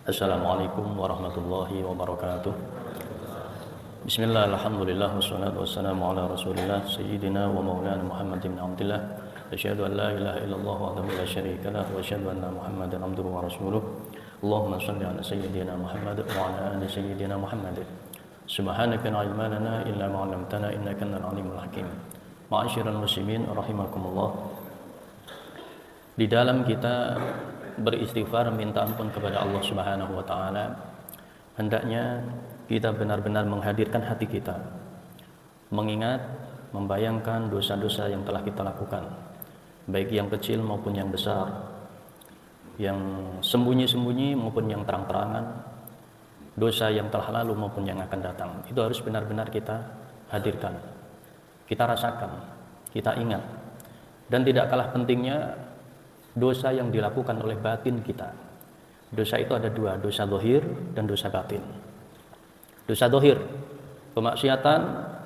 Assalamualaikum warahmatullahi wabarakatuh. Bismillah, alhamdulillah, wassalatu wassalamu ala rasulillah Sayyidina wa maulana Muhammad bin Abdullah. Asyhadu an la ilaha illallah wahdahu la syarika lah, wa asyhadu anna Muhammadan abduhu wa rasuluh. Allahumma shalli ala Sayyidina Muhammad wa ala ali Sayyidina Muhammad. Subhanaka la ilma lana illa ma 'allamtana innaka antal alimul hakim. Ma'asyiral muslimin rahimakumullah. Di dalam kita beristighfar minta ampun kepada Allah Subhanahu wa taala, hendaknya kita benar-benar menghadirkan hati kita, mengingat, membayangkan dosa-dosa yang telah kita lakukan, baik yang kecil maupun yang besar, yang sembunyi-sembunyi maupun yang terang-terangan, dosa yang telah lalu maupun yang akan datang. Itu harus benar-benar kita hadirkan, kita rasakan, kita ingat. Dan tidak kalah pentingnya dosa yang dilakukan oleh batin kita. Dosa itu ada dua, dosa zahir dan dosa batin. Dosa zahir, kemaksiatan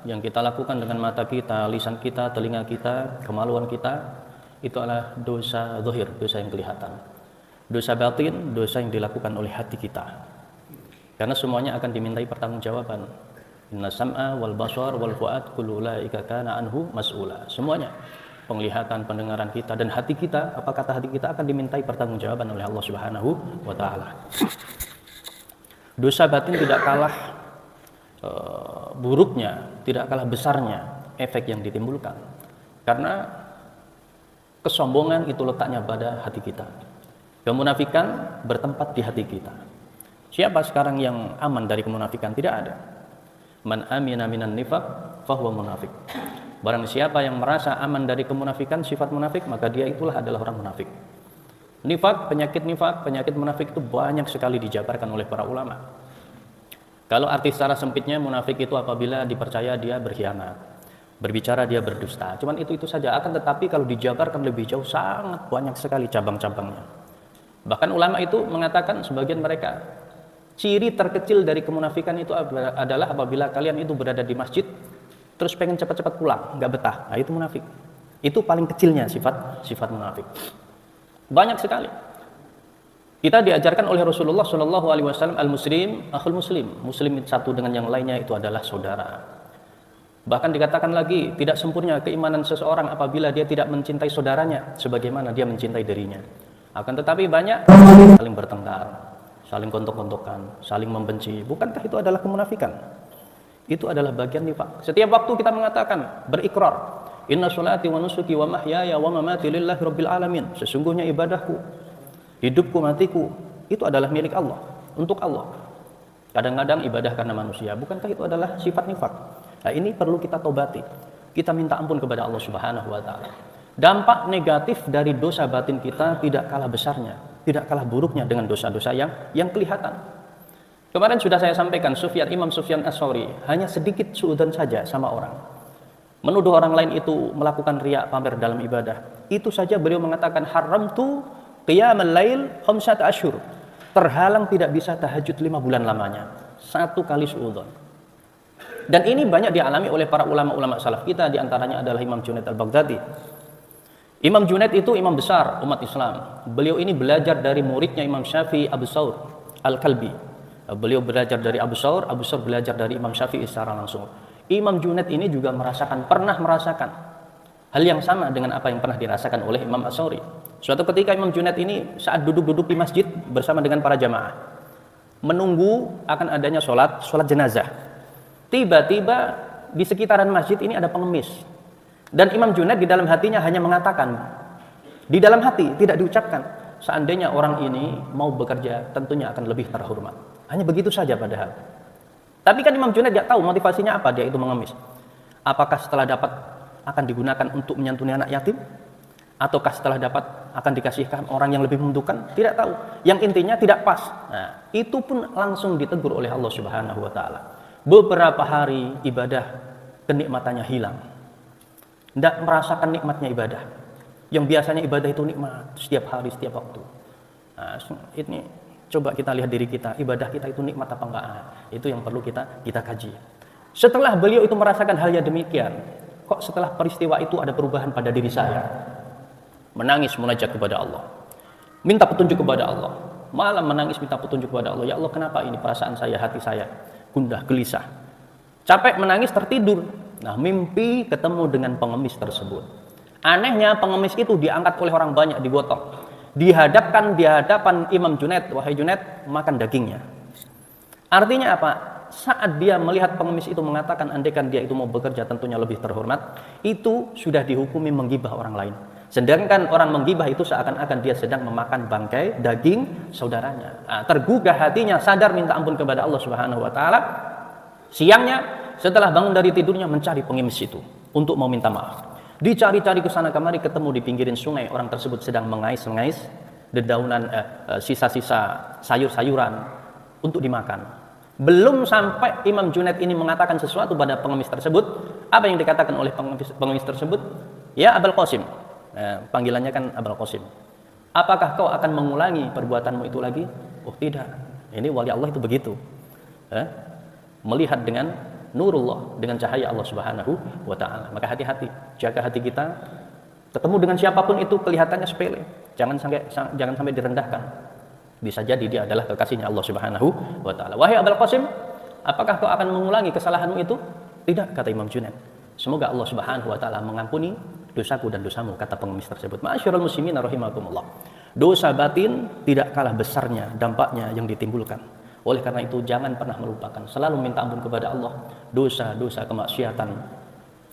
yang kita lakukan dengan mata kita, lisan kita, telinga kita, kemaluan kita, itu adalah dosa zahir, dosa yang kelihatan. Dosa batin, dosa yang dilakukan oleh hati kita. Karena semuanya akan dimintai pertanggungjawaban. Inna sam'a wal basar wal fuad kullu ulaika kana anhu mas'ula. Semuanya, penglihatan, pendengaran kita dan hati kita, apa kata hati kita, akan dimintai pertanggungjawaban oleh Allah Subhanahu wa taala. Dosa batin tidak kalah buruknya, tidak kalah besarnya efek yang ditimbulkan. Karena kesombongan itu letaknya pada hati kita. Kemunafikan bertempat di hati kita. Siapa sekarang yang aman dari kemunafikan? Tidak ada. Man amina minan nifaq fahuwa munafiq. Barang siapa yang merasa aman dari kemunafikan, sifat munafik, maka dia itulah adalah orang munafik. Nifak, penyakit munafik itu banyak sekali dijabarkan oleh para ulama. Kalau arti secara sempitnya, munafik itu apabila dipercaya dia berkhianat, berbicara dia berdusta. Cuman itu saja. Akan tetapi kalau dijabarkan lebih jauh, sangat banyak sekali cabang-cabangnya. Bahkan ulama itu mengatakan, sebagian mereka, ciri terkecil dari kemunafikan itu adalah apabila kalian itu berada di masjid, terus pengen cepat-cepat pulang, nggak betah. Nah, itu munafik. Itu paling kecilnya sifat munafik. Banyak sekali. Kita diajarkan oleh Rasulullah Shallallahu Alaihi Wasallam, al-muslim akhul muslim. Muslim satu dengan yang lainnya itu adalah saudara. Bahkan dikatakan lagi, tidak sempurna keimanan seseorang apabila dia tidak mencintai saudaranya sebagaimana dia mencintai dirinya. Akan tetapi banyak saling bertengkar, saling gontok-gontokan, saling membenci. Bukankah itu adalah kemunafikan? Itu adalah bagian nifak. Setiap waktu kita mengatakan, berikrar, inna sholati wa nusuki wa mahyaya wa mamati lillahi rabbil alamin. Sesungguhnya ibadahku, hidupku, matiku, itu adalah milik Allah, untuk Allah. Kadang-kadang ibadah karena manusia. Bukankah itu adalah sifat nifak? Nah, ini perlu kita tobati. Kita minta ampun kepada Allah Subhanahu wa taala. Dampak negatif dari dosa batin kita tidak kalah besarnya, tidak kalah buruknya dengan dosa-dosa yang kelihatan. Kemarin sudah saya sampaikan, Imam Sufyan Ats-Tsauri hanya sedikit suudzon saja sama orang, menuduh orang lain itu melakukan riya, pamer dalam ibadah. Itu saja beliau mengatakan, haramtu qiyamal lail khamsata asyhur. Terhalang tidak bisa tahajud 5 bulan lamanya. 1 kali suudzon. Dan ini banyak dialami oleh para ulama-ulama salaf kita, diantaranya adalah Imam Junaid al-Baghdadi. Imam Junaid itu imam besar umat Islam. Beliau ini belajar dari muridnya Imam Syafi'i Abu Thawr al-Kalbi. Beliau belajar dari Abu Thawr belajar dari Imam Syafi'i secara langsung. Imam Junaid ini juga pernah merasakan hal yang sama dengan apa yang pernah dirasakan oleh Imam Ats-Tsauri. Suatu ketika Imam Junaid ini saat duduk-duduk di masjid bersama dengan para jamaah, menunggu akan adanya sholat jenazah. Tiba-tiba di sekitaran masjid ini ada pengemis. Dan Imam Junaid di dalam hatinya hanya mengatakan, di dalam hati, tidak diucapkan, seandainya orang ini mau bekerja, tentunya akan lebih terhormat. Hanya begitu saja padahal. Tapi kan Imam Junaid tidak tahu motivasinya apa dia itu mengemis. Apakah setelah dapat akan digunakan untuk menyantuni anak yatim? Ataukah setelah dapat akan dikasihkan orang yang lebih membutuhkan? Tidak tahu. Yang intinya tidak pas. Nah, itu pun langsung ditegur oleh Allah Subhanahu wa taala. Beberapa hari ibadah kenikmatannya hilang. Tidak merasakan nikmatnya ibadah. Yang biasanya ibadah itu nikmat setiap hari, setiap waktu. Nah, ini coba kita lihat diri kita, ibadah kita itu nikmat apa enggak? Itu yang perlu kita kaji. Setelah beliau itu merasakan hal yang demikian, kok setelah peristiwa itu ada perubahan pada diri saya? Menangis, munajat kepada Allah, minta petunjuk kepada Allah. malam menangis minta petunjuk kepada Allah. Ya Allah, kenapa ini perasaan saya, hati saya gundah gelisah. Capek menangis, tertidur. Nah, mimpi ketemu dengan pengemis tersebut. Anehnya pengemis itu diangkat oleh orang banyak, digotong. Dihadapkan di hadapan Imam Junaid, wahai Junaid, makan dagingnya. Artinya apa? Saat dia melihat pengemis itu mengatakan andaikan dia itu mau bekerja tentunya lebih terhormat, itu sudah dihukumi menggibah orang lain. Sedangkan orang menggibah itu seakan-akan dia sedang memakan bangkai daging saudaranya. Nah, tergugah hatinya, sadar minta ampun kepada Allah Subhanahu wa taala. Siangnya setelah bangun dari tidurnya mencari pengemis itu untuk mau minta maaf. Dicari-cari ke sana kemari, ketemu di pinggirin sungai, orang tersebut sedang mengais-ngais dedaunan sisa-sisa sayur-sayuran untuk dimakan. Belum sampai Imam Junaid ini mengatakan sesuatu pada pengemis tersebut, apa yang dikatakan oleh pengemis tersebut? Ya Abul Qasim. Panggilannya kan Abul Qasim. Apakah kau akan mengulangi perbuatanmu itu lagi? Oh tidak. Ini wali Allah itu begitu. Melihat dengan nurullah, dengan cahaya Allah Subhanahu wa taala. Maka hati-hati, jaga hati kita. Ketemu dengan siapapun itu kelihatannya sepele. Jangan sampai direndahkan. Bisa jadi dia adalah kekasihnya Allah Subhanahu wa taala. Wahai Abul Qasim, apakah kau akan mengulangi kesalahanmu itu? Tidak, kata Imam Junaid. Semoga Allah Subhanahu wa taala mengampuni dosaku dan dosamu, kata pengemis tersebut. Ma'asyiral muslimin rahimakumullah. Dosa batin tidak kalah besarnya dampaknya yang ditimbulkan. Oleh karena itu jangan pernah melupakan, selalu minta ampun kepada Allah dosa-dosa kemaksiatan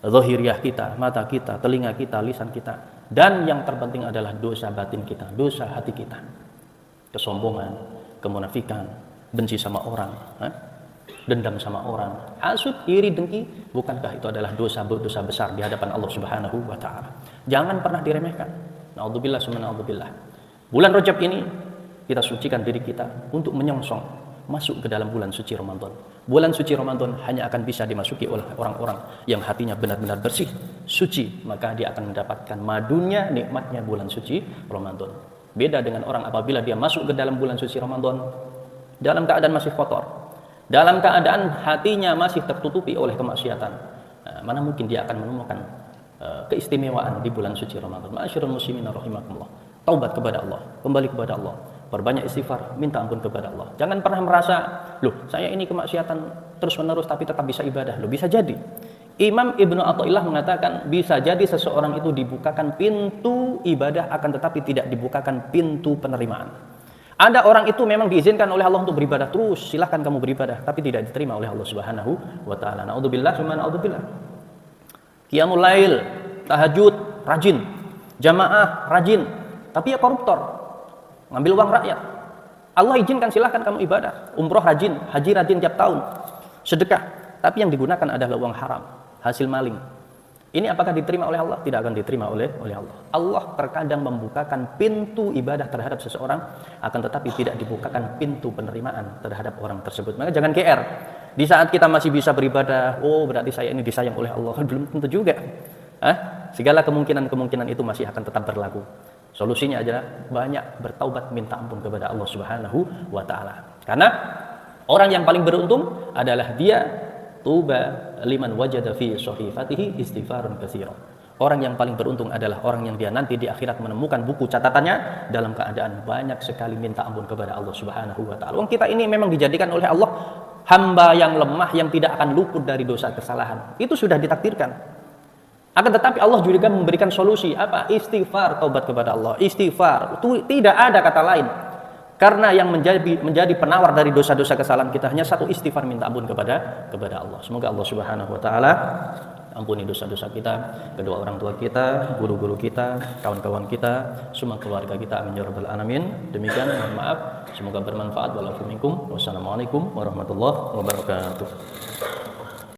zahiriyah kita, mata kita, telinga kita, lisan kita, dan yang terpenting adalah dosa batin kita, dosa hati kita. Kesombongan, kemunafikan, benci sama orang, dendam sama orang, hasud, iri, dengki, bukankah itu adalah dosa besar di hadapan Allah Subhanahu wa taala? Jangan pernah diremehkan. Naudzubillah summa naudzubillah. Bulan Rajab ini kita sucikan diri kita untuk menyongsong masuk ke dalam bulan suci Ramadan. Bulan suci Ramadan hanya akan bisa dimasuki oleh orang-orang yang hatinya benar-benar bersih, suci, maka dia akan mendapatkan madunya, nikmatnya bulan suci Ramadan. Beda dengan orang apabila dia masuk ke dalam bulan suci Ramadan dalam keadaan masih kotor, dalam keadaan hatinya masih tertutupi oleh kemaksiatan. Mana mungkin dia akan menemukan keistimewaan di bulan suci Ramadan. Ma'asyiral muslimin rahimakumullah. Taubat kepada Allah, kembali kepada Allah, perbanyak istighfar, minta ampun kepada Allah. Jangan pernah merasa, loh saya ini kemaksiatan terus-menerus tapi tetap bisa ibadah. Loh bisa jadi. Imam Ibnu Athaillah mengatakan bisa jadi seseorang itu dibukakan pintu ibadah akan tetapi tidak dibukakan pintu penerimaan. Ada orang itu memang diizinkan oleh Allah untuk beribadah terus, silahkan kamu beribadah, tapi tidak diterima oleh Allah Subhanahu wa taala. Naudzubillah summa naudzubillah. Qiyamul lail, tahajud, rajin. Jamaah, rajin. Tapi ya koruptor, ngambil uang rakyat. Allah izinkan silahkan kamu ibadah, umroh rajin, haji rajin tiap tahun, sedekah, tapi yang digunakan adalah uang haram, hasil maling. Ini apakah diterima oleh Allah? Tidak akan diterima oleh Allah. Allah terkadang membukakan pintu ibadah terhadap seseorang, akan tetapi tidak dibukakan pintu penerimaan terhadap orang tersebut. Maka jangan GR. Di saat kita masih bisa beribadah, oh berarti saya ini disayang oleh Allah. Belum tentu juga. Segala kemungkinan itu masih akan tetap berlaku. Solusinya adalah banyak bertaubat, minta ampun kepada Allah Subhanahu wa taala. Karena orang yang paling beruntung adalah dia tuba liman wajada fi sahifatihi istighfarun katsira. Orang yang paling beruntung adalah orang yang dia nanti di akhirat menemukan buku catatannya dalam keadaan banyak sekali minta ampun kepada Allah Subhanahu wa taala. Kita ini memang dijadikan oleh Allah hamba yang lemah yang tidak akan luput dari dosa kesalahan. Itu sudah ditakdirkan. Akan tetapi Allah juga memberikan solusi apa? Istighfar, taubat kepada Allah. Istighfar. Itu tidak ada kata lain. Karena yang menjadi penawar dari dosa-dosa kesalahan kita hanya satu, istighfar, minta ampun kepada Allah. Semoga Allah Subhanahu wa taala ampuni dosa-dosa kita, kedua orang tua kita, guru-guru kita, kawan-kawan kita, semua keluarga kita. Amin ya rabbal alamin. Demikian, mohon maaf. Semoga bermanfaat. Wassalamualaikum warahmatullahi wabarakatuh.